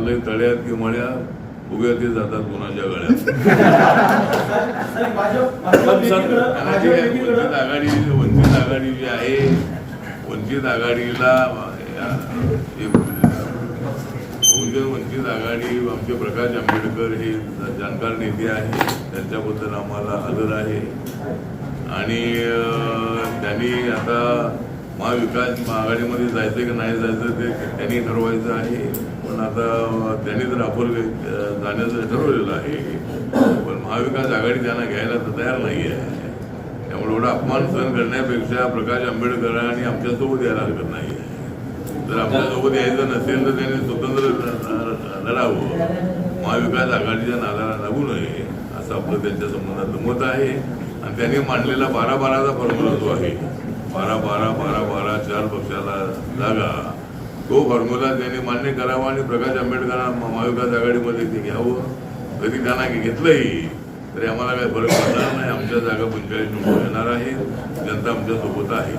मारले तळ्यात की मळ्या उभ्या ते जातात कोणाच्या गळ्यात. वंचित आघाडी जी आहे, वंचित आघाडीला बहुजन वंचित आघाडी आमचे प्रकाश आंबेडकर हे जाणकार नेते आहे, त्यांच्याबद्दल आम्हाला आदर आहे. आणि त्यांनी आता महाविकास आघाडीमध्ये जायचं की नाही जायचं ते त्यांनी ठरवायचं आहे. पण आता त्यांनी तर आपण जाण्याचं ठरवलेलं आहे, पण महाविकास आघाडी त्यांना घ्यायला तर तयार नाही आहे. त्यामुळे एवढा अपमान सहन करण्यापेक्षा प्रकाश आंबेडकरांनी आमच्यासोबत यायला हरकत नाही आहे. जर आमच्यासोबत यायचं नसेल तर त्यांनी स्वतंत्र लढावं, महाविकास आघाडीच्या नादाला लागू नये असं आपलं त्यांच्या संबंधात मत आहे. आणि त्यांनी मांडलेला 12-12चा फॉर्म्युला जो आहे, 12-12-12-12 4 पक्षाला जागा, तो फॉर्म्युला त्यांनी मान्य करावा आणि प्रकाश आंबेडकरांना महाविकास आघाडीमध्ये ते घ्यावं. कधी त्यांना घेतलंही तरी आम्हाला काही फरक पडणार नाही. आमच्या जागा 45 निवडून येणार आहे, जनता आमच्या सोबत आहे.